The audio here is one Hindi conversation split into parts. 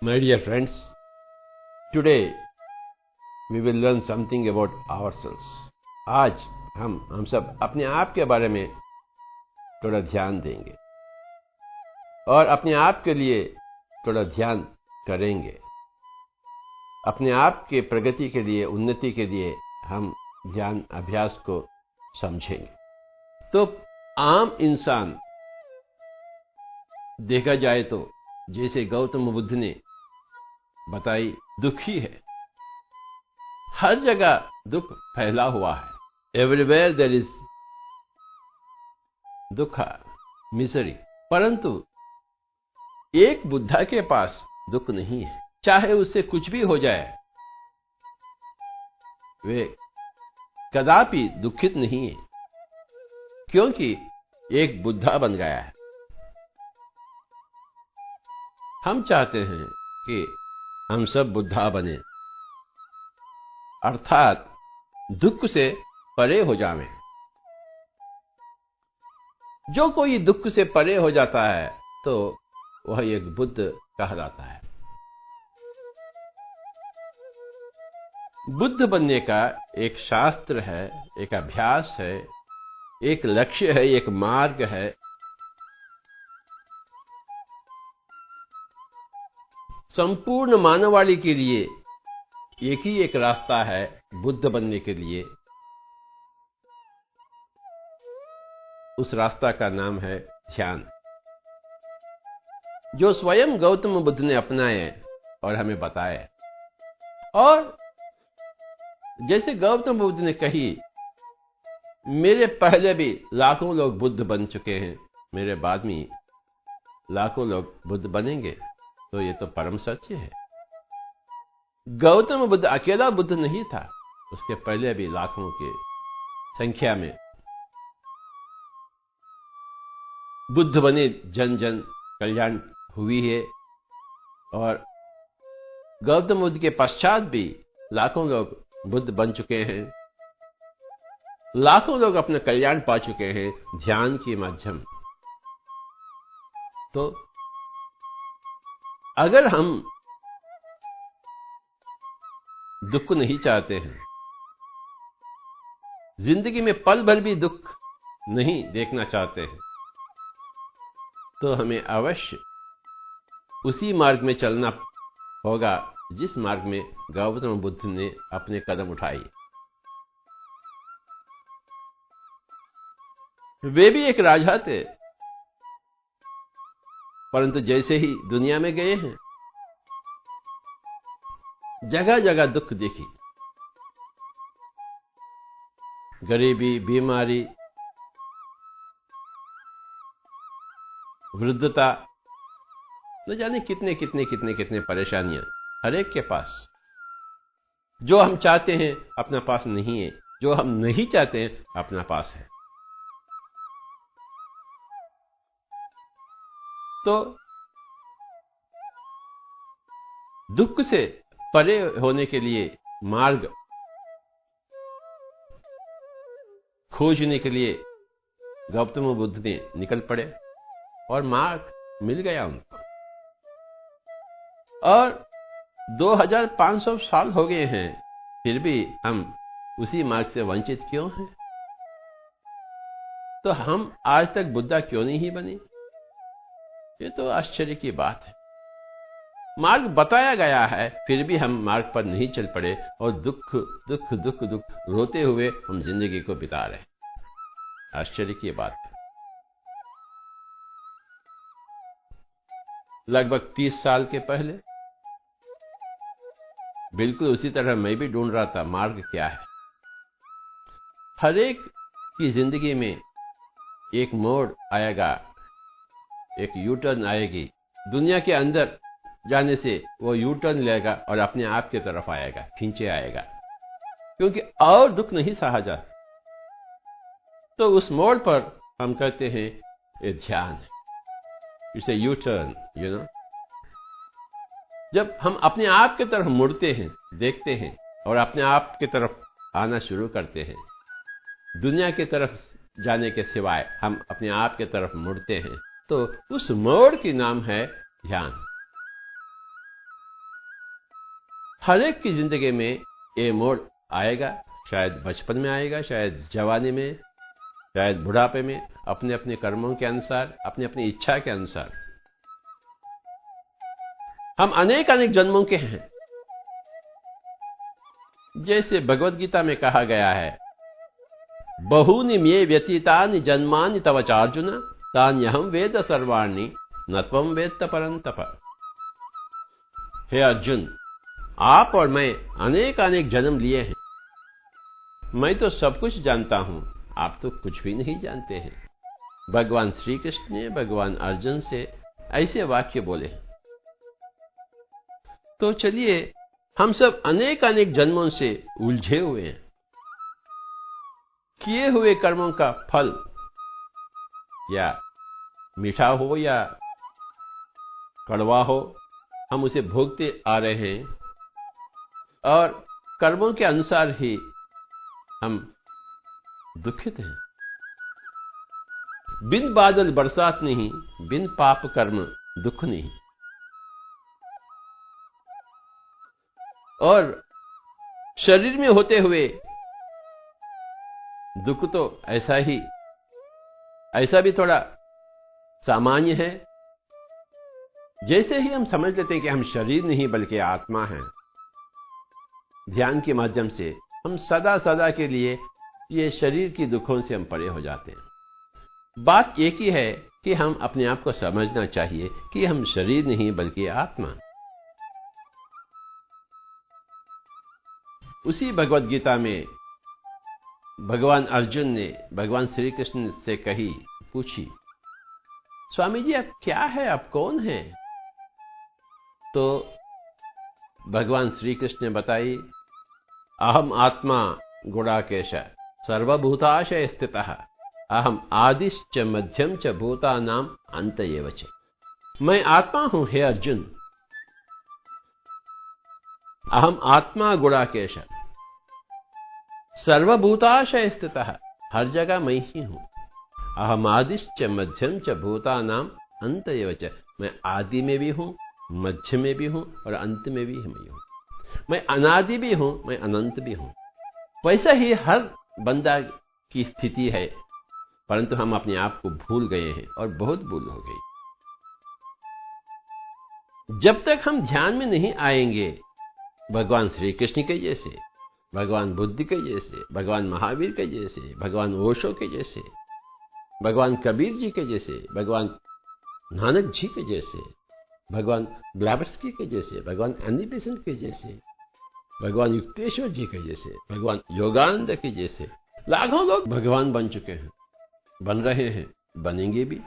My dear friends, today we will learn something about ourselves. आज हम सब अपने आप के बारे में थोड़ा ध्यान देंगे और अपने आप के लिए थोड़ा ध्यान करेंगे। अपने आप के प्रगति के लिए, उन्नति के लिए हम ध्यान अभ्यास को समझेंगे। तो आम इंसान देखा जाए तो जैसे गौतम बुद्ध ने बताई, दुखी है। हर जगह दुख फैला हुआ है। एवरीवेयर देयर इज दुख, मिजरी। परंतु एक बुद्धा के पास दुख नहीं है। चाहे उससे कुछ भी हो जाए, वे कदापि दुखित नहीं है, क्योंकि एक बुद्धा बन गया है। हम चाहते हैं कि हम सब बुद्धा बने, अर्थात दुख से परे हो जावें। जो कोई दुख से परे हो जाता है तो वह एक बुद्ध कहलाता है। बुद्ध बनने का एक शास्त्र है, एक अभ्यास है, एक लक्ष्य है, एक मार्ग है। संपूर्ण मानवाళी के लिए एक रास्ता है बुद्ध बनने के लिए। उस रास्ता का नाम है ध्यान, जो स्वयं गौतम बुद्ध ने अपनाए और हमें बताए। और जैसे गौतम बुद्ध ने कही, मेरे पहले भी लाखों लोग बुद्ध बन चुके हैं, मेरे बाद में लाखों लोग बुद्ध बनेंगे। तो ये तो परम सत्य है। गौतम बुद्ध अकेला बुद्ध नहीं था, उसके पहले भी लाखों की संख्या में बुद्ध बने, जन जन कल्याण हुई है। और गौतम बुद्ध के पश्चात भी लाखों लोग बुद्ध बन चुके हैं। लाखों लोग अपना कल्याण पा चुके हैं ध्यान के माध्यम। तो अगर हम दुख नहीं चाहते हैं, जिंदगी में पल भर भी दुख नहीं देखना चाहते हैं, तो हमें अवश्य उसी मार्ग में चलना होगा जिस मार्ग में गौतम बुद्ध ने अपने कदम उठाए। वे भी एक राजा थे, परंतु जैसे ही दुनिया में गए हैं, जगह जगह दुख देखी। गरीबी, बीमारी, वृद्धता, न जाने कितने कितने कितने कितने परेशानियां हर एक के पास। जो हम चाहते हैं अपना पास नहीं है, जो हम नहीं चाहते हैं अपना पास है। तो दुख से परे होने के लिए मार्ग खोजने के लिए गौतम बुद्ध ने निकल पड़े और मार्ग मिल गया उनको। और 2500 साल हो गए हैं, फिर भी हम उसी मार्ग से वंचित क्यों हैं? तो हम आज तक बुद्धा क्यों नहीं बने? ये तो आश्चर्य की बात है। मार्ग बताया गया है, फिर भी हम मार्ग पर नहीं चल पड़े और दुख दुख दुख दुख रोते हुए हम जिंदगी को बिता रहे। आश्चर्य की बात है। लगभग 30 साल के पहले बिल्कुल उसी तरह मैं भी ढूंढ रहा था मार्ग क्या है। हर एक की जिंदगी में एक मोड़ आएगा, एक यू टर्न आएगी। दुनिया के अंदर जाने से वो यू टर्न लेगा और अपने आप की तरफ आएगा, खींचे आएगा, क्योंकि और दुख नहीं सहा जाता। तो उस मोड़ पर हम कहते हैं ये ध्यान है। It's a U turn, you know. जब हम अपने आप की तरफ मुड़ते हैं, देखते हैं और अपने आप की तरफ आना शुरू करते हैं, दुनिया की तरफ जाने के सिवाय हम अपने आप की तरफ मुड़ते हैं, तो उस मोड़ की नाम है ध्यान। हर एक की जिंदगी में ये मोड़ आएगा। शायद बचपन में आएगा, शायद जवानी में, शायद बुढ़ापे में, अपने अपने कर्मों के अनुसार, अपनी अपनी इच्छा के अनुसार। हम अनेक अनेक जन्मों के हैं। जैसे भगवत गीता में कहा गया है, बहूनि मे व्यतीतानि जन्मानि तव चार्जुन तान्यहं वेद सर्वाणि न त्वं वेत्त परन्तप। हे अर्जुन, आप और मैं अनेक अनेक जन्म लिए हैं। मैं तो सब कुछ जानता हूं, आप तो कुछ भी नहीं जानते हैं। भगवान श्री कृष्ण ने भगवान अर्जुन से ऐसे वाक्य बोले। तो चलिए, हम सब अनेक अनेक जन्मों से उलझे हुए हैं। किए हुए कर्मों का फल या मीठा हो या कड़वा हो, हम उसे भोगते आ रहे हैं और कर्मों के अनुसार ही हम दुखित हैं। बिन बादल बरसात नहीं, बिन पाप कर्म दुख नहीं। और शरीर में होते हुए दुख तो ऐसा भी थोड़ा सामान्य है। जैसे ही हम समझ लेते हैं कि हम शरीर नहीं बल्कि आत्मा हैं, ध्यान के माध्यम से हम सदा सदा के लिए ये शरीर की दुखों से हम परे हो जाते हैं। बात एक ही है कि हम अपने आप को समझना चाहिए कि हम शरीर नहीं बल्कि आत्मा। उसी भगवत गीता में भगवान अर्जुन ने भगवान श्री कृष्ण से पूछी, स्वामी जी आप क्या है, आप कौन हैं? तो भगवान श्री कृष्ण ने बताई, अहम आत्मा गुणाकेश सर्वभूताशय स्थितः अहम आदिश्च मध्यम च भूतानां अंत एव च। मैं आत्मा हूं हे अर्जुन। अहम आत्मा गुणाकेश सर्वभूताशय स्थितः, हर जगह मैं ही हूं। अहम आदिश्च मध्यम च भूतानां अंत एव च, मैं आदि में भी हूं, मध्य में भी हूं और अंत में भी मैं हूं। मैं अनादि भी हूं, मैं अनंत भी हूं। वैसा ही हर बंदा की स्थिति है, परंतु हम अपने आप को भूल गए हैं और बहुत भूल हो गई। जब तक हम ध्यान में नहीं आएंगे भगवान श्री कृष्ण के जैसे, भगवान बुद्ध के जैसे, भगवान महावीर के जैसे, भगवान ओशो के जैसे, भगवान कबीर जी के जैसे, भगवान नानक जी के जैसे, भगवान ब्लावत्स्की के जैसे, भगवान एनी बेसेंट के जैसे, भगवान युक्तेश्वर जी के जैसे, भगवान योगानंद के जैसे लाखों लोग भगवान बन चुके हैं, बन रहे हैं, बनेंगे भी।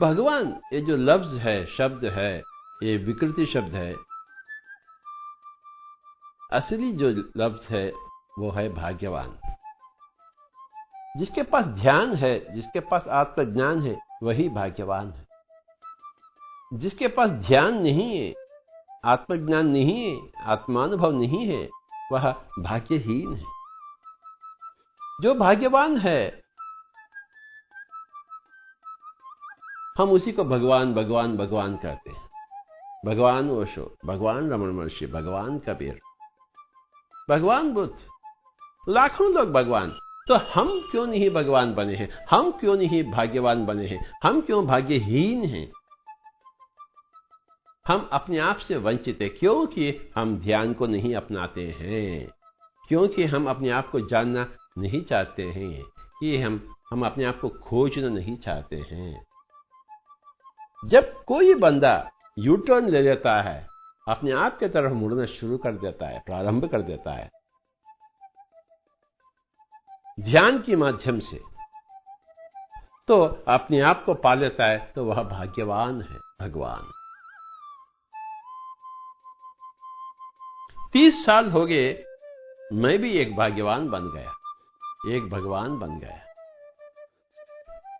भगवान ये जो लफ्ज है, शब्द है, ये विकृति शब्द है। असली जो लफ्ज है वो है भाग्यवान। जिसके पास ध्यान है, जिसके पास आत्मज्ञान है, वही भाग्यवान है। जिसके पास ध्यान नहीं है, आत्मज्ञान नहीं है, आत्मानुभव नहीं है, वह भाग्यहीन है। जो भाग्यवान है, हम उसी को भगवान भगवान भगवान कहते हैं। भगवान ओशो, भगवान रमण महर्षि, भगवान कबीर, भगवान बुद्ध, लाखों लोग भगवान। तो हम क्यों नहीं भगवान बने हैं? हम क्यों नहीं भाग्यवान बने हैं? हम क्यों भाग्यहीन हैं? हम अपने आप से वंचित हैं क्योंकि हम ध्यान को नहीं अपनाते हैं, क्योंकि हम अपने आप को जानना नहीं चाहते हैं, कि हम अपने आप को खोजना नहीं चाहते हैं। जब कोई बंदा यू टर्न ले लेता है, अपने आप की तरफ मुड़ना शुरू कर देता है, प्रारंभ कर देता है ध्यान के माध्यम से, तो अपने आप को पा लेता है, तो वह भाग्यवान है। भगवान 30 साल हो गए, मैं भी एक भाग्यवान बन गया, एक भगवान बन गया।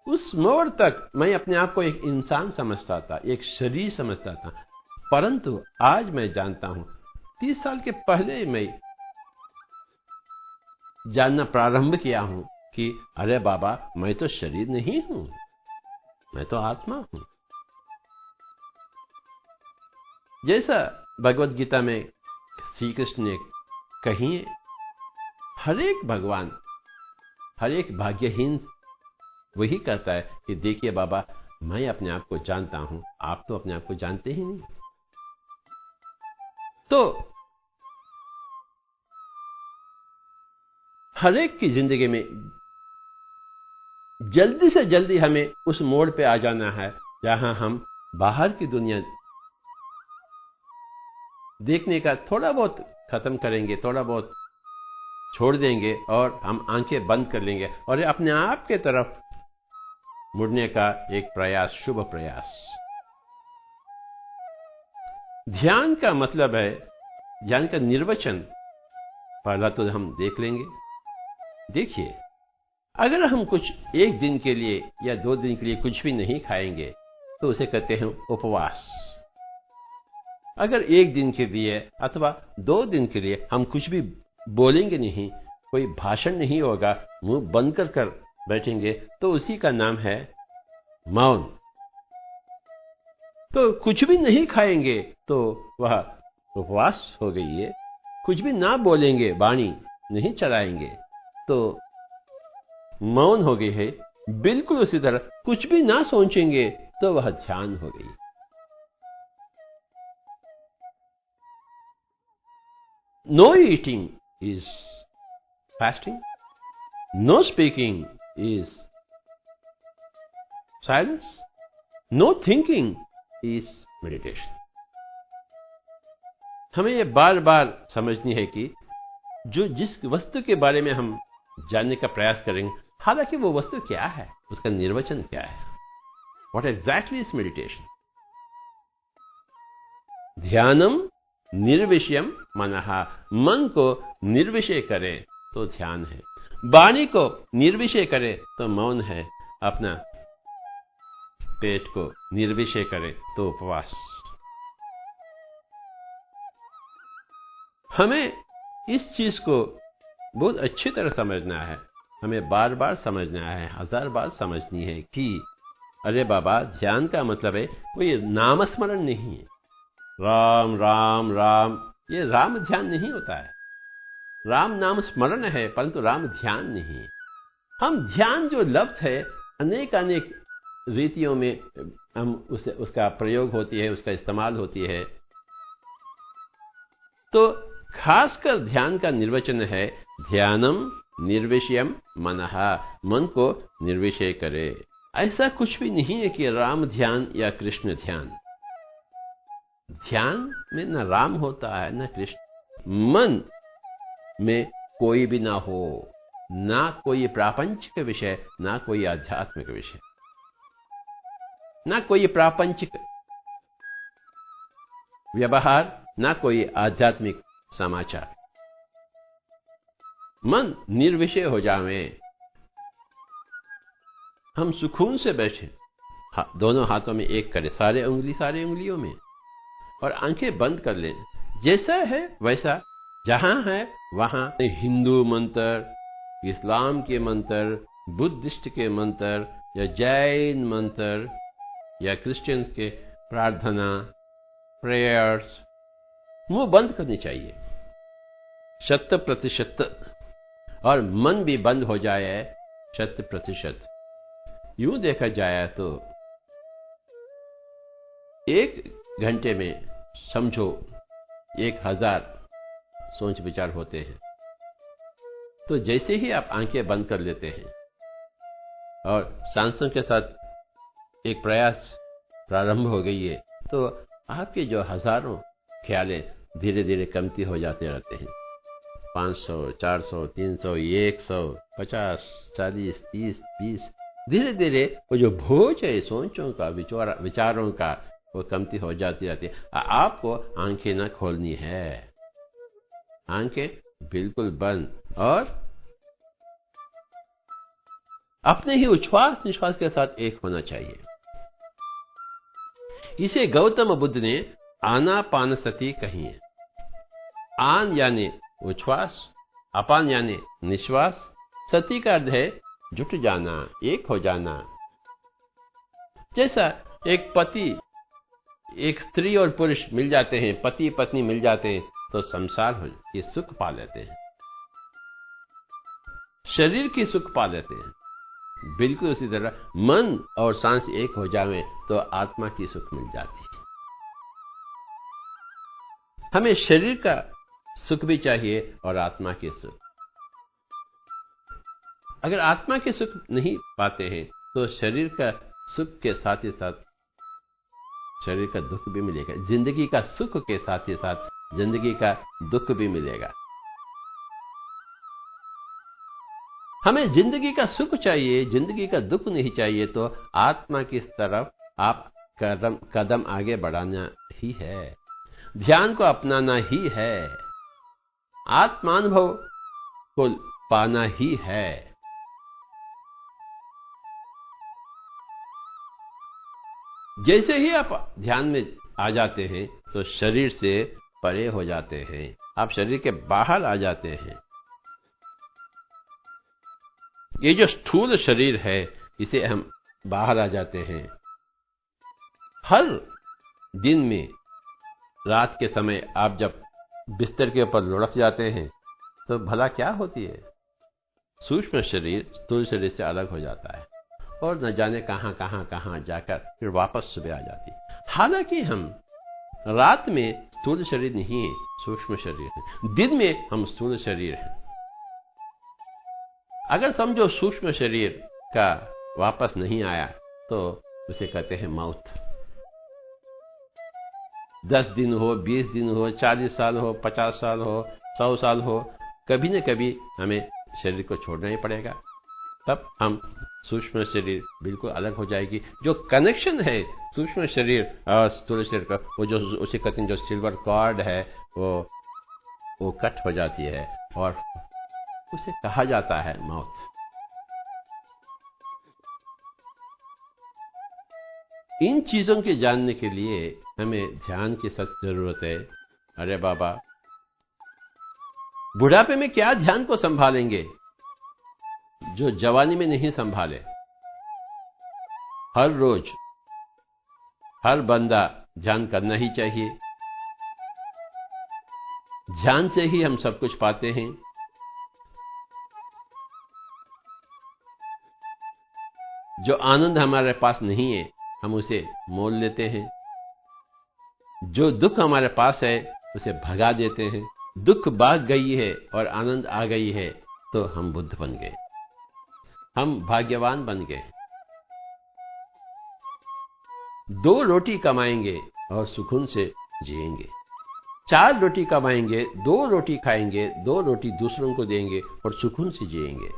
उस मोड़ तक मैं अपने आप को एक इंसान समझता था, एक शरीर समझता था, परंतु आज मैं जानता हूं, 30 साल के पहले मैं जानना प्रारंभ किया हूं कि अरे बाबा, मैं तो शरीर नहीं हूं, मैं तो आत्मा हूं। जैसा भगवत गीता में श्री कृष्ण ने कही है, हर एक भगवान, हर एक भाग्यहीन वही कहता है कि देखिए बाबा, मैं अपने आप को जानता हूं, आप तो अपने आप को जानते ही नहीं। तो हर एक की जिंदगी में जल्दी से जल्दी हमें उस मोड़ पे आ जाना है जहां हम बाहर की दुनिया देखने का थोड़ा बहुत खत्म करेंगे, थोड़ा बहुत छोड़ देंगे और हम आंखें बंद कर लेंगे और अपने आप के तरफ मुड़ने का एक प्रयास, शुभ प्रयास। ध्यान का मतलब है, ध्यान का निर्वचन पहला तो हम देख लेंगे। देखिए, अगर हम कुछ एक दिन के लिए या 2 दिन के लिए कुछ भी नहीं खाएंगे तो उसे कहते हैं उपवास। अगर एक दिन के लिए अथवा 2 दिन के लिए हम कुछ भी बोलेंगे नहीं, कोई भाषण नहीं होगा, मुंह बंद कर बैठेंगे, तो उसी का नाम है मौन। तो कुछ भी नहीं खाएंगे तो वह उपवास हो गई है। कुछ भी ना बोलेंगे, वाणी नहीं चलाएंगे तो मौन हो गई है। बिल्कुल उसी तरह कुछ भी ना सोचेंगे तो वह ध्यान हो गई। No eating is fasting. No speaking is silence. No thinking is meditation. हमें ये बार बार समझनी है कि जिस वस्तु के बारे में हम जानने का प्रयास करेंगे, हालांकि वो वस्तु क्या है, उसका निर्वचन क्या है, What exactly is meditation? ध्यानम निर्विषयम मनः, मन को निर्विषय करे तो ध्यान है। वाणी को निर्विषय करे तो मौन है। अपना पेट को निर्विषय करे तो उपवास। हमें इस चीज को बहुत अच्छी तरह समझना है, हमें बार बार समझना है, 1000 बार समझनी है कि अरे बाबा, ध्यान का मतलब है कोई नामस्मरण नहीं है। राम राम राम, ये राम ध्यान नहीं होता है। राम नाम स्मरण है परंतु राम ध्यान नहीं है। हम ध्यान जो लफ्ज है, अनेक अनेक रीतियों में हम उसका प्रयोग होती है, उसका इस्तेमाल होती है। तो खासकर ध्यान का निर्वचन है ध्यानम निर्विषयम मनः, मन को निर्विषय करे। ऐसा कुछ भी नहीं है कि राम ध्यान या कृष्ण ध्यान। ध्यान में न राम होता है न कृष्ण। मन में कोई भी ना हो, ना कोई प्रापंचिक विषय, ना कोई आध्यात्मिक विषय, ना कोई प्रापंचिक व्यवहार, ना कोई आध्यात्मिक समाचार। मन निर्विषय हो जावे, हम सुकून से बैठे, दोनों हाथों में एक करें, सारे उंगलियों में, और आंखें बंद कर लें। जैसा है वैसा, जहां है वहां हिंदू मंत्र, इस्लाम के मंत्र, बुद्धिस्ट के मंत्र या जैन मंत्र या क्रिश्चियंस के प्रार्थना, प्रेयर्स मुंह बंद करनी चाहिए 100%, और मन भी बंद हो जाए 100%। यूं देखा जाए तो 1 घंटे में समझो 1000 सोच विचार होते हैं। तो जैसे ही आप आंखें बंद कर लेते हैं और सांसों के साथ एक प्रयास प्रारंभ हो गई है, तो आपके जो हजारों ख्यालें धीरे धीरे कमती हो जाते रहते हैं। 500, 400, 300, 100, 50, 40, 30, 20, धीरे धीरे वो जो बोझ है सोचों का, विचारों का, वो कमती हो जाती रहती है। आपको आंखें न खोलनी है, आंखें बिल्कुल बंद, और अपने ही उच्छ्वास निश्वास के साथ एक होना चाहिए। इसे गौतम बुद्ध ने आनापानसति कही है। आन यानी उच्छ्वास, अपान यानी निश्वास, सती का अर्थ है जुट जाना, एक हो जाना। जैसा एक पति एक स्त्री और पुरुष मिल जाते हैं, पति पत्नी मिल जाते हैं, तो संसार हो ये सुख पा लेते हैं, शरीर की सुख पा लेते हैं। बिल्कुल उसी तरह मन और सांस एक हो जावे तो आत्मा की सुख मिल जाती है। हमें शरीर का सुख भी चाहिए और आत्मा के सुख। अगर आत्मा के सुख नहीं पाते हैं तो शरीर का सुख के साथ ही साथ शरीर का दुख भी मिलेगा। जिंदगी का सुख के साथ ही साथ जिंदगी का दुख भी मिलेगा। हमें जिंदगी का सुख चाहिए, जिंदगी का दुख नहीं चाहिए, तो आत्मा की तरफ आप कदम आगे बढ़ाना ही है, ध्यान को अपनाना ही है, आत्मानुभव को पाना ही है। जैसे ही आप ध्यान में आ जाते हैं तो शरीर से परे हो जाते हैं, आप शरीर के बाहर आ जाते हैं। ये जो स्थूल शरीर है इसे हम बाहर आ जाते हैं। हर दिन में रात के समय आप जब बिस्तर के ऊपर लुढ़क जाते हैं तो भला क्या होती है? सूक्ष्म शरीर स्थूल शरीर से अलग हो जाता है और न जाने कहां जाकर फिर वापस सुबह आ जाती है। हालांकि हम रात में स्थूल शरीर नहीं है, सूक्ष्म शरीर है। दिन में हम स्थूल शरीर हैं। अगर समझो सूक्ष्म शरीर का वापस नहीं आया तो उसे कहते हैं मौत। 10 दिन हो, 20 दिन हो, 40 साल हो, 50 साल हो, 100 साल हो, कभी न कभी हमें शरीर को छोड़ना ही पड़ेगा। तब हम सूक्ष्म शरीर बिल्कुल अलग हो जाएगी। जो कनेक्शन है सूक्ष्म शरीर और स्थूल शरीर का, वो जो उसे कहते हैं जो सिल्वर कॉर्ड है वो कट हो जाती है और उसे कहा जाता है मौत। इन चीजों के जानने के लिए हमें ध्यान की सख्त जरूरत है। अरे बाबा, बुढ़ापे में क्या ध्यान को संभालेंगे जो जवानी में नहीं संभाले? हर रोज हर बंदा ध्यान करना ही चाहिए। ध्यान से ही हम सब कुछ पाते हैं। जो आनंद हमारे पास नहीं है हम उसे मोल लेते हैं। जो दुख हमारे पास है उसे भगा देते हैं। दुख भाग गई है और आनंद आ गई है तो हम बुद्ध बन गए, हम भाग्यवान बन गए। 2 रोटी कमाएंगे और सुकून से जिएंगे। 4 रोटी कमाएंगे, 2 रोटी खाएंगे, 2 रोटी दूसरों को देंगे और सुकून से जिएंगे।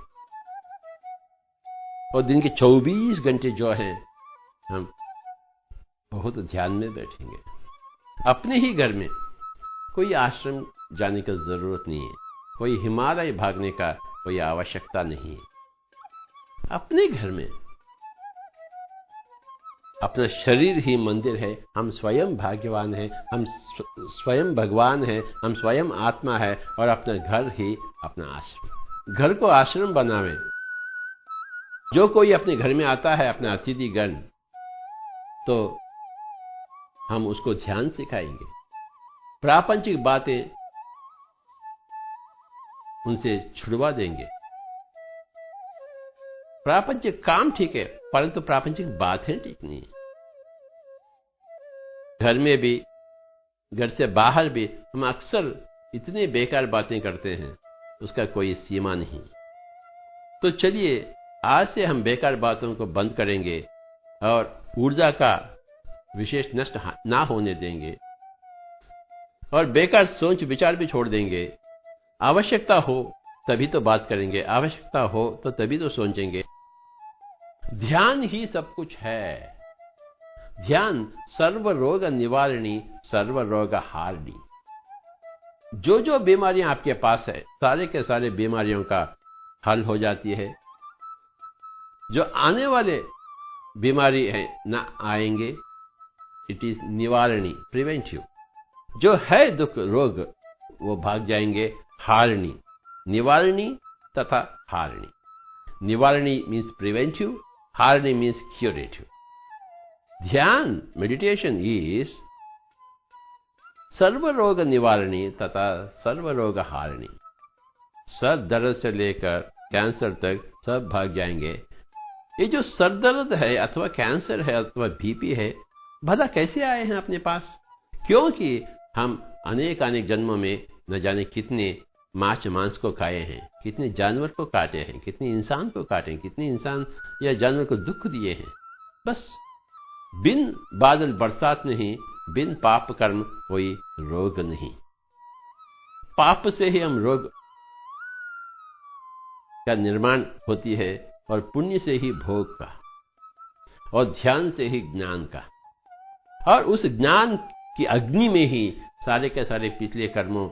और दिन के 24 घंटे जो हैं हम बहुत ध्यान में बैठेंगे। अपने ही घर में, कोई आश्रम जाने की जरूरत नहीं है, कोई हिमालय भागने का कोई आवश्यकता नहीं है। अपने घर में अपना शरीर ही मंदिर है। हम स्वयं भाग्यवान हैं, हम स्वयं भगवान हैं, हम स्वयं आत्मा है और अपना घर ही अपना आश्रम। घर को आश्रम बनावें। जो कोई अपने घर में आता है, अपना अतिथिगण, तो हम उसको ध्यान सिखाएंगे। प्रापंचिक बातें उनसे छुड़वा देंगे। प्रापंचिक काम ठीक है परंतु प्रापंचिक बातें ठीक नहीं। घर में भी, घर से बाहर भी हम अक्सर इतने बेकार बातें करते हैं, उसका कोई सीमा नहीं। तो चलिए आज से हम बेकार बातों को बंद करेंगे और ऊर्जा का विशेष नष्ट ना होने देंगे और बेकार सोच विचार भी छोड़ देंगे। आवश्यकता हो तभी तो बात करेंगे, आवश्यकता हो तो तभी तो सोचेंगे। ध्यान ही सब कुछ है। ध्यान सर्व रोग निवारणी, सर्व रोग हारणी। जो जो बीमारियां आपके पास है सारे के सारे बीमारियों का हल हो जाती है। जो आने वाले बीमारी है ना आएंगे, इट इज निवारणी, प्रिवेंटिव। जो है दुख रोग वो भाग जाएंगे, हारणी। निवारणी तथा हारणी। निवारणी मीन्स प्रिवेंटिव, हारणी मीन्स क्यूरेटिव। ध्यान, मेडिटेशन इज सर्वरोग निवारणी तथा सर्वरोग हारिणी। सर दर्द से लेकर कैंसर तक सब भाग जाएंगे। ये जो सर दर्द है अथवा कैंसर है अथवा बीपी है, भला कैसे आए हैं अपने पास? क्योंकि हम अनेक जन्मों में न जाने कितने मांस को खाए हैं, कितने जानवर को काटे हैं, कितने इंसान को काटे हैं, कितने इंसान या जानवर को दुख दिए हैं। बस बिन बादल बरसात नहीं, बिन पाप कर्म कोई रोग नहीं। पाप से ही हम रोग का निर्माण होती है और पुण्य से ही भोग का, और ध्यान से ही ज्ञान का, और उस ज्ञान की अग्नि में ही सारे के सारे पिछले कर्मों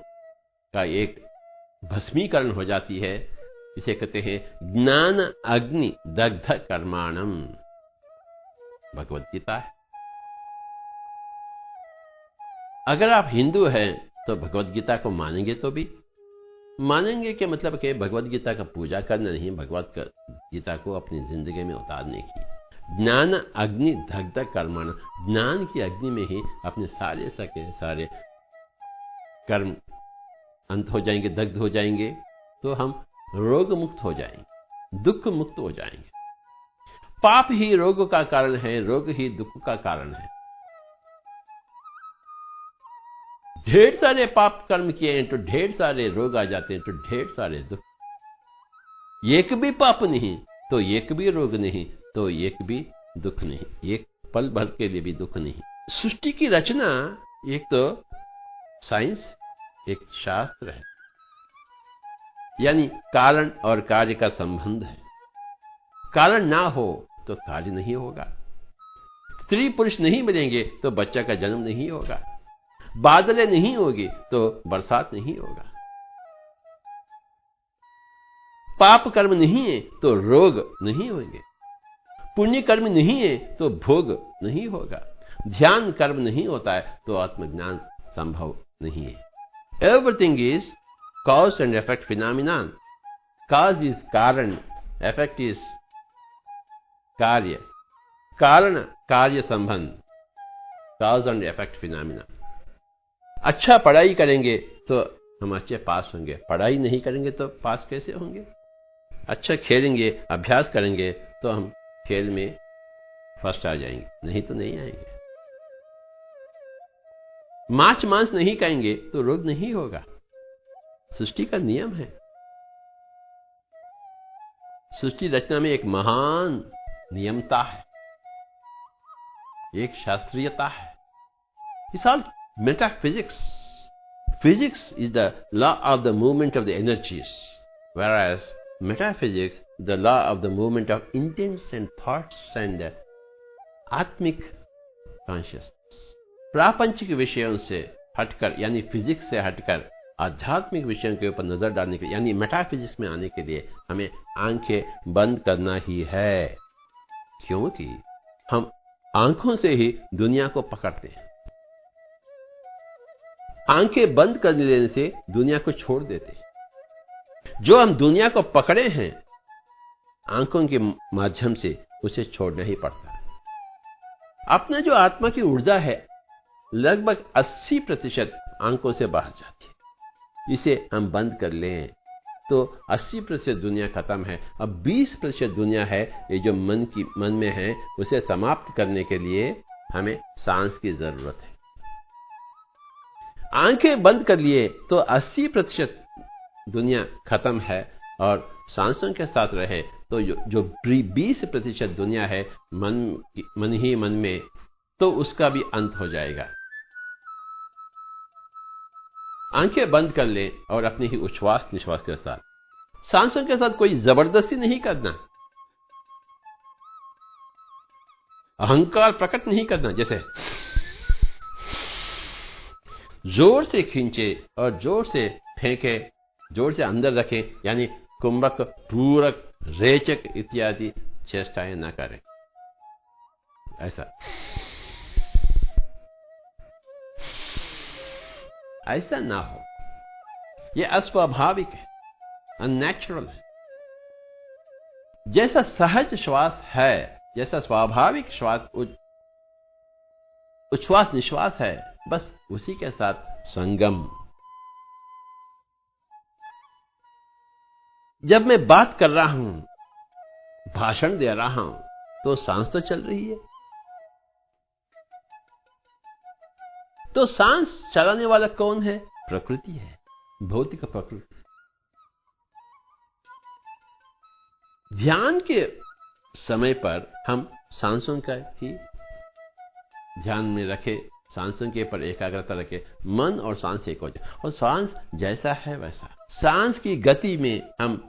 का एक भस्मीकरण हो जाती है। इसे कहते हैं ज्ञान अग्नि दग्ध कर्माणम, भगवत गीता है। अगर आप हिंदू हैं तो भगवत गीता को मानेंगे, तो भी मानेंगे के मतलब कि भगवत गीता का पूजा करना नहीं, भगवत गीता को अपनी जिंदगी में उतारने की। ज्ञान अग्नि दग्ध कर्माण, ज्ञान की अग्नि में ही अपने सारे सके सारे कर्म अंत हो जाएंगे, दग्ध हो जाएंगे, तो हम रोग मुक्त हो जाएंगे, दुख मुक्त हो जाएंगे। पाप ही रोग का कारण है, रोग ही दुख का कारण है। ढेर सारे पाप कर्म किए हैं तो ढेर सारे रोग आ जाते हैं, तो ढेर सारे दुख। एक भी पाप नहीं तो एक भी रोग नहीं, तो एक भी दुख नहीं, एक पल भर के लिए भी दुख नहीं। सृष्टि की रचना एक तो साइंस, एक शास्त्र है, यानी कारण और कार्य का संबंध है। कारण ना हो तो कार्य नहीं होगा। स्त्री पुरुष नहीं मिलेंगे तो बच्चा का जन्म नहीं होगा। बादलें नहीं होगी तो बरसात नहीं होगा। पाप कर्म नहीं है तो रोग नहीं होंगे। पुण्य कर्म नहीं है तो भोग नहीं होगा। ध्यान कर्म नहीं होता है तो आत्मज्ञान संभव नहीं है। Everything is cause and effect phenomenon. Cause is कारण, इफेक्ट इज कार्य, कारण कार्य संबंध, कॉज एंड इफेक्ट फिनोमिनन। अच्छा पढ़ाई करेंगे तो हम अच्छे पास होंगे, पढ़ाई नहीं करेंगे तो पास कैसे होंगे? अच्छा खेलेंगे, अभ्यास करेंगे तो हम खेल में फर्स्ट आ जाएंगे, नहीं तो नहीं आएंगे। मांस नहीं खाएंगे तो रोग नहीं होगा। सृष्टि का नियम है। सृष्टि रचना में एक महान नियमता है, एक शास्त्रीयता है। It's all metaphysics. Physics is the law of the movement of the energies, whereas metaphysics is the law of the movement of intents and thoughts and आत्मिक consciousness. प्रापंचिक विषयों से हटकर, यानी फिजिक्स से हटकर आध्यात्मिक विषयों के ऊपर नजर डालने के लिए, यानी मेटाफिजिक्स में आने के लिए हमें आंखें बंद करना ही है, क्योंकि हम आंखों से ही दुनिया को पकड़ते हैं। आंखें बंद कर लेने से दुनिया को छोड़ देते हैं। जो हम दुनिया को पकड़े हैं आंखों के माध्यम से, उसे छोड़ना ही पड़ता है। अपना जो आत्मा की ऊर्जा है लगभग 80% आंखों से बाहर जाती है। इसे हम बंद कर लें तो 80% दुनिया खत्म है। अब 20% दुनिया है, ये जो मन में है, उसे समाप्त करने के लिए हमें सांस की जरूरत है। आंखें बंद कर लिए तो 80% दुनिया खत्म है, और सांसों के साथ रहे तो जो 20% दुनिया है मन ही मन में, तो उसका भी अंत हो जाएगा। आंखें बंद कर ले और अपने ही उच्छ्वास निश्वास के साथ, सांसों के साथ कोई जबरदस्ती नहीं करना, अहंकार प्रकट नहीं करना। जैसे जोर से खींचे और जोर से फेंके, जोर से अंदर रखें, यानी कुंभक, पूरक, रेचक इत्यादि चेष्टाएं न करें। ऐसा ना हो। यह अस्वाभाविक है, अननेचुरल है। जैसा सहज श्वास है, जैसा स्वाभाविक श्वास उच्छ्वास निश्वास है, बस उसी के साथ संगम। जब मैं बात कर रहा हूं, भाषण दे रहा हूं, तो सांस तो चल रही है। तो सांस चलाने वाला कौन है? प्रकृति है, भौतिक प्रकृति। ध्यान के समय पर हम सांसों का ही ध्यान में रखे, सांसों के पर एकाग्रता रखे, मन और सांस एक हो जाए, और सांस जैसा है वैसा। सांस की गति में हम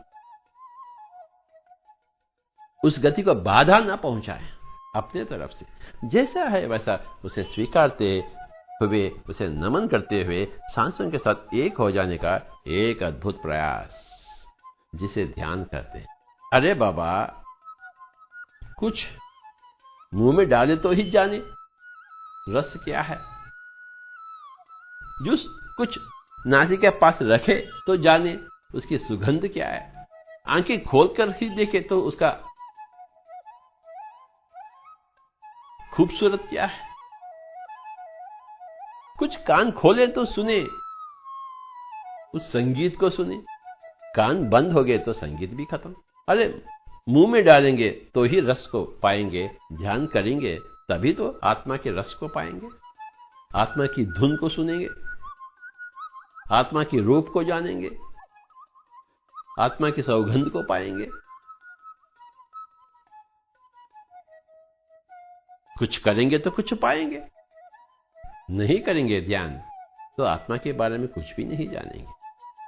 उस गति को बाधा ना पहुंचाएं, अपने तरफ से जैसा है वैसा उसे स्वीकारते हुए, उसे नमन करते हुए सांसों के साथ एक हो जाने का एक अद्भुत प्रयास, जिसे ध्यान कहते हैं। अरे बाबा, कुछ मुंह में डाले तो ही जाने रस क्या है, जूस कुछ नासिका के पास रखे तो जाने उसकी सुगंध क्या है, आंखें खोलकर ही देखे तो उसका खूबसूरत क्या है, कुछ कान खोले तो सुने, उस संगीत को सुने। कान बंद हो गए तो संगीत भी खत्म। अरे मुंह में डालेंगे तो ही रस को पाएंगे, ध्यान करेंगे तभी तो आत्मा के रस को पाएंगे, आत्मा की धुन को सुनेंगे, आत्मा की रूप को जानेंगे, आत्मा की सौगंध को पाएंगे। कुछ करेंगे तो कुछ पाएंगे, नहीं करेंगे ध्यान तो आत्मा के बारे में कुछ भी नहीं जानेंगे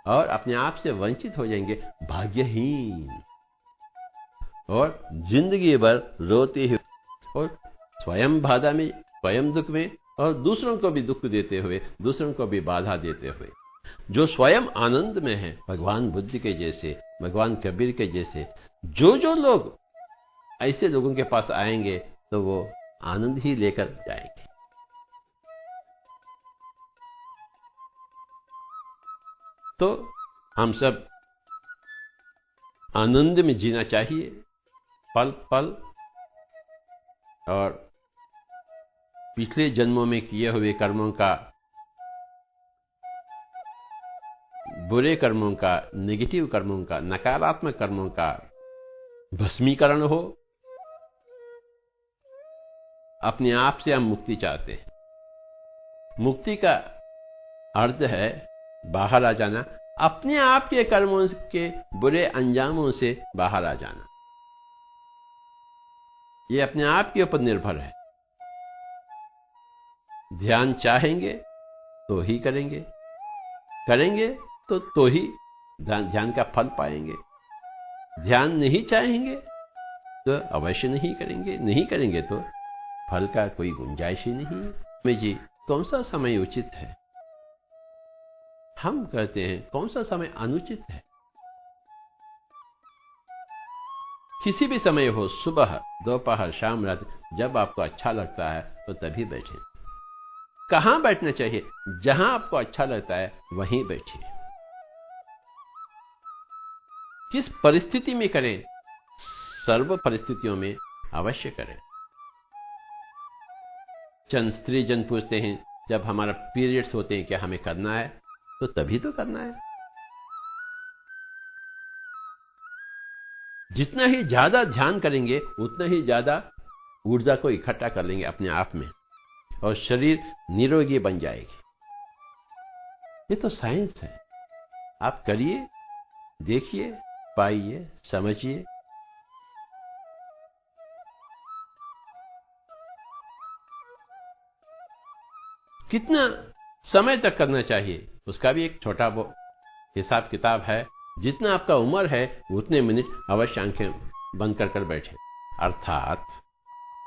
और अपने आप से वंचित हो जाएंगे, भाग्यहीन, और जिंदगी भर रोते हुए और स्वयं बाधा में, स्वयं दुख में, और दूसरों को भी दुख देते हुए, दूसरों को भी बाधा देते हुए। जो स्वयं आनंद में है, भगवान बुद्ध के जैसे, भगवान कबीर के जैसे, जो लोग ऐसे लोगों के पास आएंगे तो वो आनंद ही लेकर जाएंगे। तो हम सब आनंद में जीना चाहिए, पल पल, और पिछले जन्मों में किए हुए कर्मों का, बुरे कर्मों का, नेगेटिव कर्मों का, नकारात्मक कर्मों का भस्मीकरण हो। अपने आप से हम मुक्ति चाहते हैं। मुक्ति का अर्थ है बाहर आ जाना, अपने आप के कर्मों के बुरे अंजामों से बाहर आ जाना। ये अपने आप के ऊपर निर्भर है। ध्यान चाहेंगे तो ही करेंगे, करेंगे तो ही ध्यान का फल पाएंगे। ध्यान नहीं चाहेंगे तो अवश्य नहीं करेंगे, नहीं करेंगे तो फल का कोई गुंजाइश ही नहीं है। में जी, कौन सा समय उचित है? हम कहते हैं कौन सा समय अनुचित है। किसी भी समय हो, सुबह, दोपहर, शाम, रात, जब आपको अच्छा लगता है तो तभी बैठें। कहां बैठना चाहिए? जहां आपको अच्छा लगता है वहीं बैठिए। किस परिस्थिति में करें? सर्व परिस्थितियों में अवश्य करें। चंद स्त्री जन पूछते हैं, जब हमारा पीरियड्स होते हैं क्या हमें करना है? तो तभी तो करना है। जितना ही ज्यादा ध्यान करेंगे उतना ही ज्यादा ऊर्जा को इकट्ठा कर लेंगे अपने आप में और शरीर निरोगी बन जाएगी। ये तो साइंस है। आप करिए, देखिए, पाइए, समझिए। कितना समय तक करना चाहिए उसका भी एक छोटा हिसाब किताब है। जितना आपका उम्र है उतने मिनट अवश्य आंखें बंद कर बैठे। अर्थात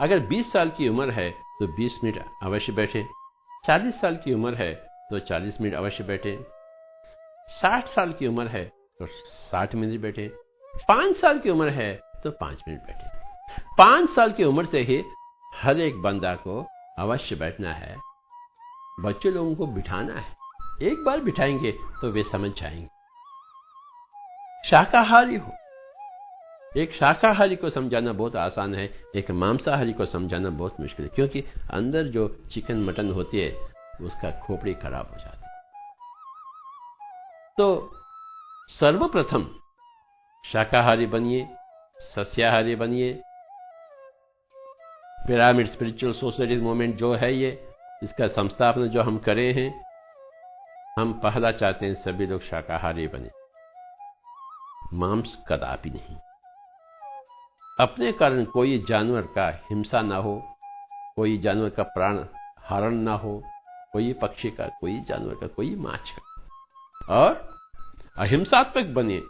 अगर 20 साल की उम्र है तो 20 मिनट अवश्य बैठे, 40 साल की उम्र है तो 40 मिनट अवश्य बैठे, 60 साल की उम्र है तो 60 मिनट बैठे, 5 साल की उम्र है तो 5 मिनट बैठे। 5 साल की उम्र से ही हर एक बंदा को अवश्य बैठना है। बच्चे लोगों को बिठाना है। एक बार बिठाएंगे तो वे समझ जाएंगे। शाकाहारी हो, एक शाकाहारी को समझाना बहुत आसान है, एक मांसाहारी को समझाना बहुत मुश्किल है, क्योंकि अंदर जो चिकन मटन होती है उसका खोपड़ी खराब हो जाती। तो सर्वप्रथम शाकाहारी बनिए, सस्याहारी बनिए। पिरामिड स्पिरिचुअल सोसाइटी मूवमेंट जो है ये, इसका संस्थापना जो हम करे हैं, हम पहला चाहते हैं सभी लोग शाकाहारी बने, मांस कदापि नहीं। अपने कारण कोई जानवर का हिंसा ना हो, कोई जानवर का प्राण हरण ना हो, कोई पक्षी का, कोई जानवर का, कोई माछ का। और अहिंसात्मक बने,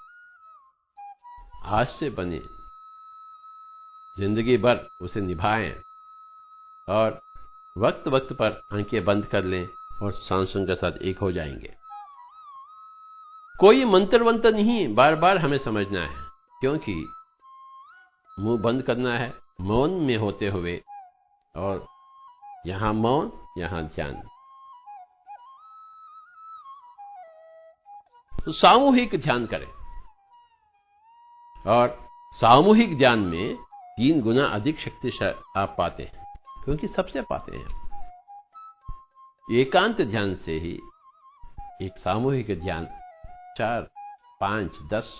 आज से बने, जिंदगी भर उसे निभाएं और वक्त वक्त पर आंखें बंद कर लें और सांसों के साथ एक हो जाएंगे। कोई मंत्र वंत्र नहीं बार बार हमें समझना है, क्योंकि मुंह बंद करना है मौन में होते हुए, और यहां मौन, यहां ध्यान। तो सामूहिक ध्यान करें, और सामूहिक ध्यान में 3 गुना अधिक शक्ति आप पाते हैं, क्योंकि सबसे पाते हैं। एकांत ध्यान से ही एक सामूहिक ध्यान 4, 5, 10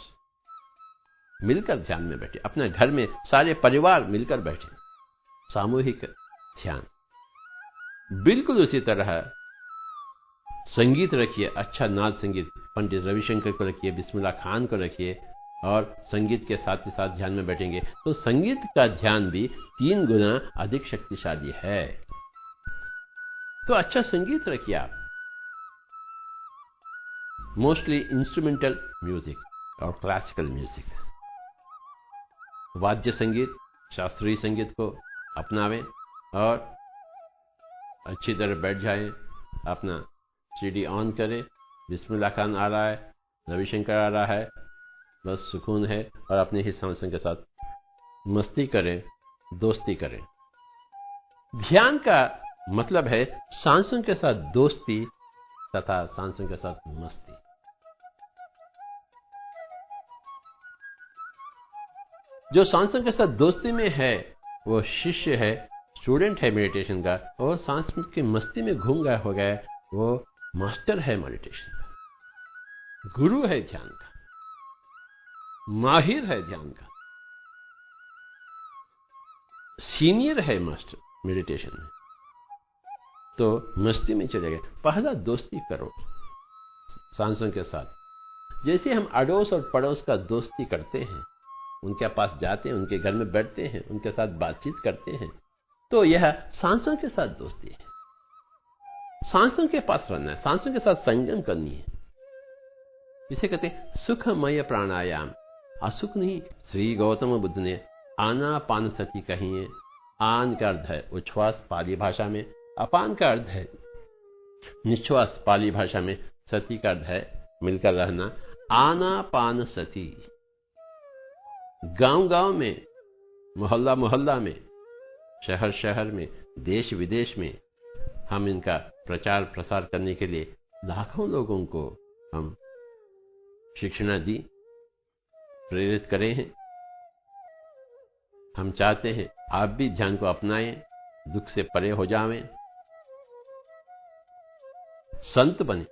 मिलकर ध्यान में बैठे, अपने घर में सारे परिवार मिलकर बैठे, सामूहिक ध्यान। बिल्कुल उसी तरह संगीत रखिए, अच्छा नाद संगीत, पंडित रविशंकर को रखिए, बिस्मिल्लाह खान को रखिए, और संगीत के साथ ही साथ ध्यान में बैठेंगे तो संगीत का ध्यान भी 3 गुना अधिक शक्तिशाली है। तो अच्छा संगीत रखिए आप, मोस्टली इंस्ट्रूमेंटल म्यूजिक और क्लासिकल म्यूजिक, वाद्य संगीत, शास्त्रीय संगीत को अपनावें और अच्छी तरह बैठ जाएं। अपना सीडी ऑन करें, बिस्मिल्लाह खान आ रहा है, रविशंकर आ रहा है, बस सुकून है, और अपने ही सांसों के साथ मस्ती करें, दोस्ती करें। ध्यान का मतलब है सांसों के साथ दोस्ती तथा सांसों के साथ मस्ती। जो सांसों के साथ दोस्ती में है वो शिष्य है, स्टूडेंट है मेडिटेशन का, और सांस की मस्ती में घूम गया हो गया वो मास्टर है मेडिटेशन का, गुरु है ध्यान का, माहिर है ध्यान का, सीनियर है मास्टर मेडिटेशन में। तो मस्ती में चले गए। पहला दोस्ती करो सांसों के साथ। जैसे हम अड़ोस और पड़ोस का दोस्ती करते हैं, उनके पास जाते हैं, उनके घर में बैठते हैं, उनके साथ बातचीत करते हैं, तो यह सांसों के साथ दोस्ती है। सांसों के पास रहना है, सांसों के साथ संगम करनी है। इसे कहते हैं सुखमय प्राणायाम। असुख नहीं। श्री गौतम बुद्ध ने आनापान सति कही है। आन का अर्थ है उच्छ्वास पाली भाषा में, अपान का अर्थ है निश्वास पाली भाषा में, सति का अर्थ है मिलकर रहना। आनापान सति। गांव गांव में, मोहल्ला मोहल्ला में, शहर शहर में, देश विदेश में हम इनका प्रचार प्रसार करने के लिए लाखों लोगों को हम शिक्षा दी, प्रेरित करे हैं। हम चाहते हैं आप भी ध्यान को अपनाएं, दुख से परे हो जावें, संत बने।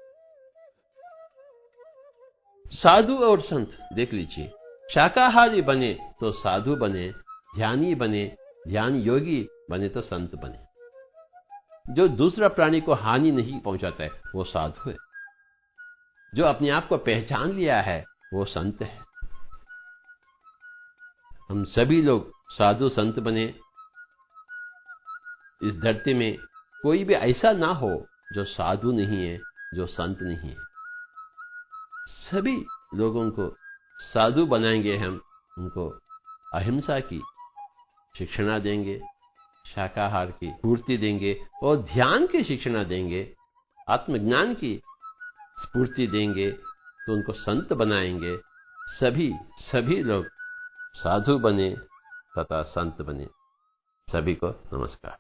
साधु और संत देख लीजिए, शाकाहारी बने तो साधु बने, ध्यानी बने, ध्यान योगी बने तो संत बने। जो दूसरा प्राणी को हानि नहीं पहुंचाता है वो साधु है। जो अपने आप को पहचान लिया है वो संत है। हम सभी लोग साधु संत बने। इस धरती में कोई भी ऐसा ना हो जो साधु नहीं है, जो संत नहीं है। सभी लोगों को साधु बनाएंगे हम, उनको अहिंसा की शिक्षा देंगे, शाकाहार की पूर्ति देंगे और ध्यान की शिक्षा देंगे, आत्मज्ञान की स्फूर्ति देंगे, तो उनको संत बनाएंगे। सभी लोग साधु बने तथा संत बने। सभी को नमस्कार।